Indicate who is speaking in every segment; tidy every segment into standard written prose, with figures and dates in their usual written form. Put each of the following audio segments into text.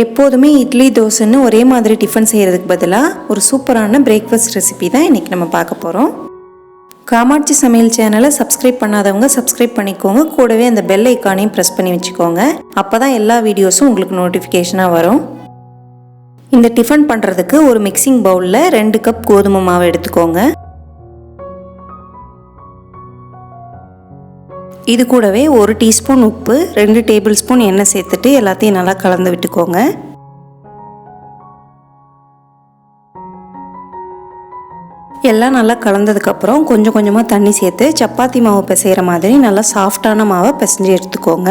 Speaker 1: எப்போதுமே இட்லி தோசைன்னு ஒரே மாதிரி டிஃபன் செய்கிறதுக்கு பதிலாக ஒரு சூப்பரான பிரேக்ஃபாஸ்ட் ரெசிபி தான் இன்றைக்கி நம்ம பார்க்க போகிறோம். காமாட்சி சமையல் சேனலை சப்ஸ்கிரைப் பண்ணாதவங்க சப்ஸ்கிரைப் பண்ணிக்கோங்க. கூடவே அந்த பெல் ஐக்கானையும் ப்ரெஸ் பண்ணி வச்சுக்கோங்க. அப்போ தான் எல்லா வீடியோஸும் உங்களுக்கு நோட்டிஃபிகேஷனாக வரும். இந்த டிஃபன் பண்ணுறதுக்கு ஒரு மிக்சிங் பவுலில் 2 கப் கோதுமை மாவு எடுத்துக்கோங்க. இது கூடவே 1 டீஸ்பூன் உப்பு, 2 டேபிள் ஸ்பூன் எண்ணெய் சேர்த்துட்டு எல்லாத்தையும் நல்லா கலந்து விட்டுக்கோங்க. எல்லாம் நல்லா கலந்ததுக்கப்புறம் கொஞ்சம் கொஞ்சமாக தண்ணி சேர்த்து சப்பாத்தி மாவு பிசைகிற மாதிரி நல்லா சாஃப்டான மாவை பிசைஞ்சு எடுத்துக்கோங்க.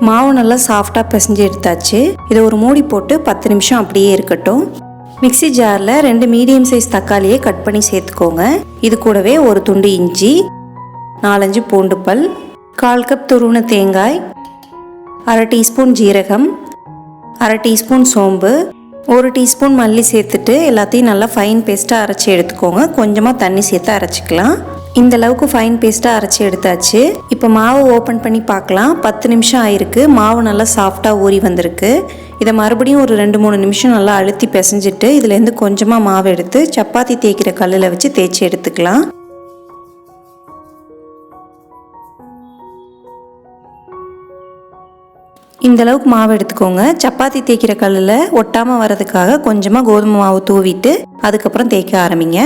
Speaker 1: மாவு நல்லா சாஃப்டாக பிசைஞ்சு எடுத்தாச்சு. இதை ஒரு மூடி போட்டு 10 நிமிஷம் அப்படியே இருக்கட்டும். மிக்சி ஜாரில் 2 மீடியம் சைஸ் தக்காளியை கட் பண்ணி சேர்த்துக்கோங்க. இது கூடவே ஒரு துண்டு இஞ்சி, 4-5 பூண்டு பல், 1/4 கப் துருவின தேங்காய், 1/2 டீஸ்பூன் ஜீரகம், 1/2 டீஸ்பூன் சோம்பு, 1 டீஸ்பூன் மல்லி சேர்த்துட்டு எல்லாத்தையும் நல்லா ஃபைன் பேஸ்ட்டாக அரைச்சி எடுத்துக்கோங்க. கொஞ்சமாக தண்ணி சேர்த்து அரைச்சிக்கலாம். இந்த அளவுக்கு ஃபைன் பேஸ்ட்டாக அரைச்சி எடுத்தாச்சு. இப்போ மாவு ஓப்பன் பண்ணி பார்க்கலாம். 10 நிமிஷம் ஆயிருக்கு. மாவு நல்லா சாஃப்டாக ஊறி வந்திருக்கு. இதை மறுபடியும் ஒரு 2-3 நிமிஷம் நல்லா அழுத்தி பிசைஞ்சிட்டு இதுலேருந்து கொஞ்சமாக மாவு எடுத்து சப்பாத்தி தேய்க்கிற கல்லில் வச்சு தேய்ச்சி எடுத்துக்கலாம். இந்த அளவுக்கு மாவு எடுத்துக்கோங்க. சப்பாத்தி தேய்க்கிற கல்லில் ஒட்டாமல் வர்றதுக்காக கொஞ்சமாக கோதுமை மாவு தூவிட்டு அதுக்கப்புறம் தேய்க்க ஆரம்பிங்க.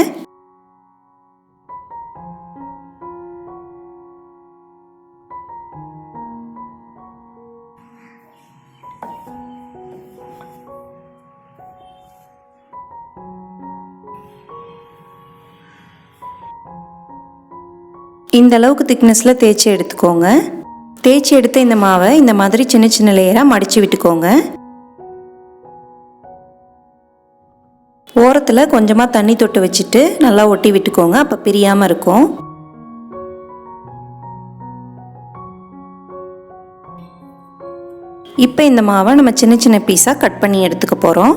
Speaker 1: இந்த அளவுக்கு திக்னஸில் தேய்ச்சி எடுத்துக்கோங்க. தேய்ச்சி எடுத்த இந்த மாவை இந்த மாதிரி சின்ன சின்ன லேயராக மடித்து விட்டுக்கோங்க. ஓரத்தில் கொஞ்சமாக தண்ணி தொட்டு வச்சுட்டு நல்லா ஒட்டி விட்டுக்கோங்க. அப்போ பிரியாமல் இருக்கும். இப்போ இந்த மாவை நம்ம சின்ன சின்ன பீஸாக கட் பண்ணி எடுத்துக்க போகிறோம்.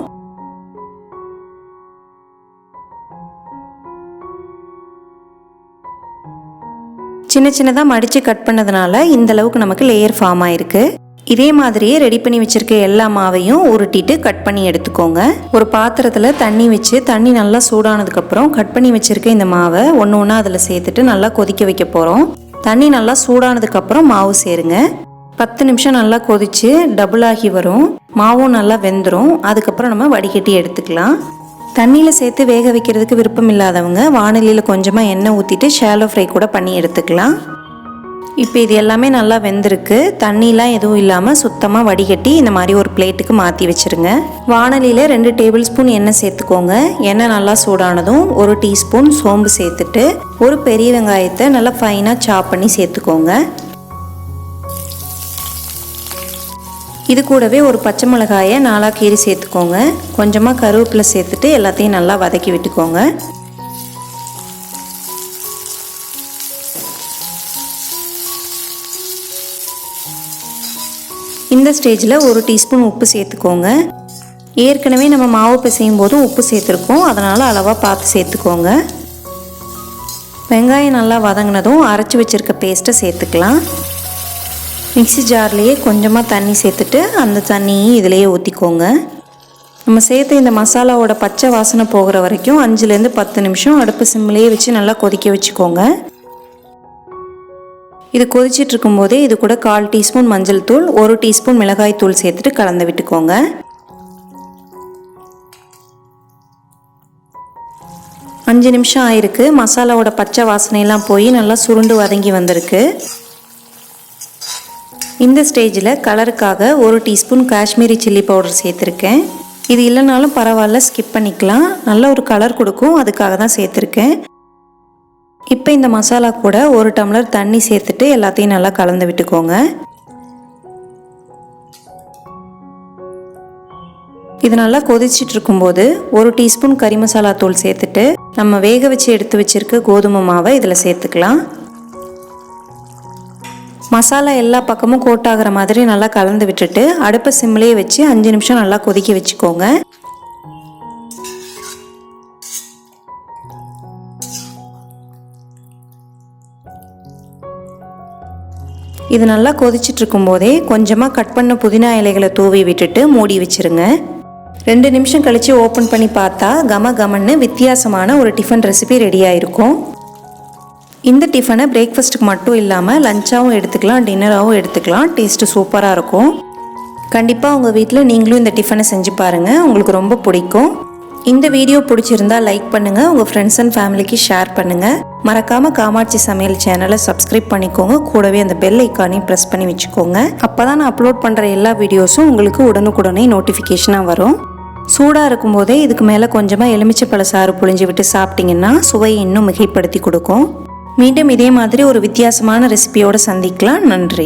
Speaker 1: சின்ன சின்னதாக மடித்து கட் பண்ணதுனால இந்த அளவுக்கு நமக்கு லேயர் ஃபார்ம் ஆயிருக்கு. இதே மாதிரியே ரெடி பண்ணி வச்சுருக்க எல்லா மாவையும் உருட்டிட்டு கட் பண்ணி எடுத்துக்கோங்க. ஒரு பாத்திரத்தில் தண்ணி வச்சு தண்ணி நல்லா சூடானதுக்கப்புறம் கட் பண்ணி வச்சுருக்க இந்த மாவை ஒன்று ஒன்றா அதில் சேர்த்துட்டு நல்லா கொதிக்க வைக்க போகிறோம். தண்ணி நல்லா சூடானதுக்கப்புறம் மாவு சேருங்க. 10 நிமிஷம் நல்லா கொதித்து டபுள் ஆகி வரும். மாவும் நல்லா வெந்துடும். அதுக்கப்புறம் நம்ம வடிகட்டி எடுத்துக்கலாம். தண்ணியில் சேர்த்து வேக வைக்கிறதுக்கு விருப்பம் இல்லாதவங்க வாணலியில் கொஞ்சமாக எண்ணெய் ஊற்றிட்டு ஷாலோ ஃப்ரை கூட பண்ணி எடுத்துக்கலாம். இப்போ இது எல்லாமே நல்லா வெந்திருக்கு. தண்ணிலாம் எதுவும் இல்லாமல் சுத்தமாக வடிகட்டி இந்த மாதிரி ஒரு பிளேட்டுக்கு மாற்றி வச்சுருங்க. வாணலியில் 2 டேபிள் ஸ்பூன் எண்ணெய் சேர்த்துக்கோங்க. எண்ணெய் நல்லா சூடானதும் 1 டீஸ்பூன் சோம்பு சேர்த்துட்டு ஒரு பெரிய வெங்காயத்தை நல்லா ஃபைனாக சாப் பண்ணி சேர்த்துக்கோங்க. இது கூடவே ஒரு பச்சை மிளகாயை 4 கீறி சேர்த்துக்கோங்க. கொஞ்சமாக கருவேப்பிலை சேர்த்துட்டு எல்லாத்தையும் நல்லா வதக்கி விட்டுக்கோங்க. இந்த ஸ்டேஜில் 1 டீஸ்பூன் உப்பு சேர்த்துக்கோங்க. ஏற்கனவே நம்ம மாவு பிசையும் போதும் உப்பு சேர்த்துருக்கோம். அதனால் அளவாக பார்த்து சேர்த்துக்கோங்க. வெங்காயம் நல்லா வதங்கினதும் அரைச்சி வச்சுருக்க பேஸ்ட்டை சேர்த்துக்கலாம். மிக்சி ஜார்லேயே கொஞ்சமாக தண்ணி சேர்த்துட்டு அந்த தண்ணியை இதிலேயே ஊற்றிக்கோங்க. நம்ம சேர்த்து இந்த மசாலாவோட பச்சை வாசனை போகிற வரைக்கும் 5-10 நிமிஷம் அடுப்பு சிம்மிலேயே வச்சு நல்லா கொதிக்க வச்சுக்கோங்க. இது கொதிச்சிட்டு இருக்கும்போதே இது கூட 1/4 டீஸ்பூன் மஞ்சள் தூள், 1 டீஸ்பூன் மிளகாய் தூள் சேர்த்துட்டு கலந்து விட்டுக்கோங்க. அஞ்சு நிமிஷம் ஆயிருக்கு. மசாலாவோட பச்சை வாசனையெல்லாம் போய் நல்லா சுருண்டு வதங்கி வந்திருக்கு. இந்த ஸ்டேஜில் கலருக்காக 1 டீஸ்பூன் காஷ்மீரி சில்லி பவுடர் சேர்த்துருக்கேன். இது இல்லைனாலும் பரவாயில்ல, ஸ்கிப் பண்ணிக்கலாம். நல்ல ஒரு கலர் கொடுக்கும், அதுக்காக தான் சேர்த்துருக்கேன். இப்போ இந்த மசாலா கூட 1 டம்ளர் தண்ணி சேர்த்துட்டு எல்லாத்தையும் நல்லா கலந்து விட்டுக்கோங்க. இது நல்லா கொதிச்சிட்டு இருக்கும்போது 1 டீஸ்பூன் கறி மசாலா தூள் சேர்த்துட்டு நம்ம வேக வச்சு எடுத்து வச்சிருக்க கோதுமை மாவை இதில் சேர்த்துக்கலாம். மசாலா எல்லா பக்கமும் கோட் ஆகிற மாதிரி நல்லா கலந்து விட்டுட்டு அடுப்பை சிம்லேயே வச்சு 5 நிமிஷம் நல்லா கொதிக்க வச்சுக்கோங்க. இது நல்லா கொதிச்சிட்டு இருக்கும்போதே கொஞ்சமாக கட் பண்ண புதினா இலைகளை தூவி விட்டுட்டு மூடி வச்சுருங்க. 2 நிமிஷம் கழித்து ஓப்பன் பண்ணி பார்த்தா கம கமன்னு வித்தியாசமான ஒரு டிஃபன் ரெசிபி ரெடியாக இருக்கும். இந்த டிஃபனை பிரேக்ஃபாஸ்ட்டுக்கு மட்டும் இல்லாமல் லஞ்சாகவும் எடுத்துக்கலாம், டின்னராகவும் எடுத்துக்கலாம். டேஸ்ட்டு சூப்பராக இருக்கும். கண்டிப்பாக உங்கள் வீட்டில் நீங்களும் இந்த டிஃபனை செஞ்சு பாருங்கள், உங்களுக்கு ரொம்ப பிடிக்கும். இந்த வீடியோ பிடிச்சிருந்தா லைக் பண்ணுங்கள், உங்கள் ஃப்ரெண்ட்ஸ் அண்ட் ஃபேமிலிக்கு ஷேர் பண்ணுங்கள். மறக்காமல் காமாட்சி சமையல் சேனலை சப்ஸ்கிரைப் பண்ணிக்கோங்க. கூடவே அந்த பெல் ஐக்கானையும் ப்ரெஸ் பண்ணி வச்சுக்கோங்க. அப்போ தான் நான் அப்லோட் பண்ணுற எல்லா வீடியோஸும் உங்களுக்கு உடனுக்குடனே நோட்டிஃபிகேஷனாக வரும். சூடாக இருக்கும்போதே இதுக்கு மேலே கொஞ்சமாக எலுமிச்சைப்பழ சாறு புழிஞ்சு விட்டு சாப்பிட்டிங்கன்னா சுவையை இன்னும் மிகைப்படுத்தி கொடுக்கும். மீண்டும் இதே மாதிரி ஒரு வித்தியாசமான ரெசிபியோடு சந்திக்கலாம். நன்றி.